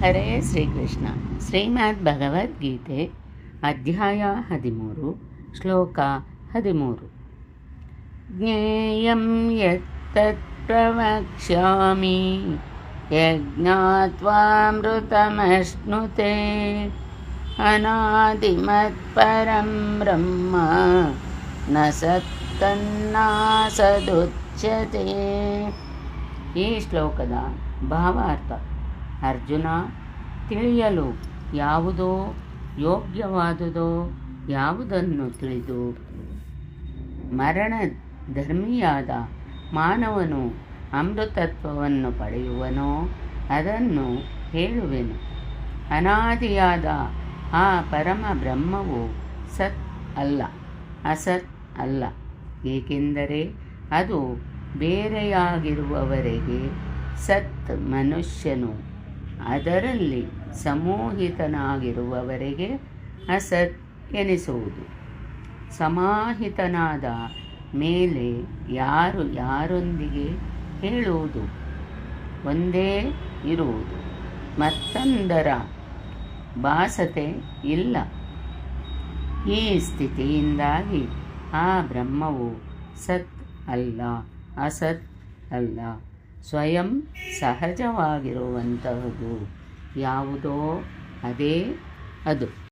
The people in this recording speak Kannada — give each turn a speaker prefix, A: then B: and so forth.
A: ಹರೇ ಶ್ರೀಕೃಷ್ಣ. ಶ್ರೀಮದ್ ಭಗವದ್ಗೀತೆ ಅಧ್ಯಾಯ 13 ಶ್ಲೋಕ 13. ಜ್ಞೇಯಂ ಯತ್ತತ್ ಪ್ರವಕ್ಷ್ಯಾಮಿ ಯಜ್ಞಾತ್ವಾಮೃತಮಶ್ನುತೆ ಅನಾದಿಮತ್ಪರಂ ಬ್ರಹ್ಮ ನ ಸತ್ತನ್ನಾಸದುಚ್ಯತೆ. ಈ ಶ್ಲೋಕದ ಭಾವಾರ್ಥ: ಅರ್ಜುನ, ತಿಳಿಯಲು ಯಾವುದೋ ಯೋಗ್ಯವಾದುದೋ ಯಾವುದನ್ನು ತಿಳಿದು ಮರಣ ಧರ್ಮಿಯಾದ ಮಾನವನು ಅಮೃತತ್ವವನ್ನು ಪಡೆಯುವನೋ ಅದನ್ನು ಹೇಳುವೆನು. ಅನಾದಿಯಾದ ಆ ಪರಮ ಬ್ರಹ್ಮವು ಸತ್ ಅಲ್ಲ, ಅಸತ್ ಅಲ್ಲ. ಏಕೆಂದರೆ ಅದು ಬೇರೆಯಾಗಿರುವವರೆಗೆ ಸತ್ ಮನುಷ್ಯನು, ಅದರಲ್ಲಿ ಸಮೋಹಿತನಾಗಿರುವವರೆಗೆ ಅಸತ್ ಎನಿಸುವುದು. ಸಮಾಹಿತನಾದ ಮೇಲೆ ಯಾರು ಯಾರೊಂದಿಗೆ ಹೇಳುವುದು ಒಂದೇ ಇರುವುದು, ಮತ್ತೊಂದರ ಭಾಸತೆ ಇಲ್ಲ. ಈ ಸ್ಥಿತಿಯಿಂದಾಗಿ ಆ ಬ್ರಹ್ಮವು ಸತ್ ಅಲ್ಲ, ಅಸತ್ ಅಲ್ಲ, ಸ್ವಯಂ ಸಹಜವಾಗಿರುವಂತಹದ್ದು ಯಾವುದೋ ಅದೇ ಅದು.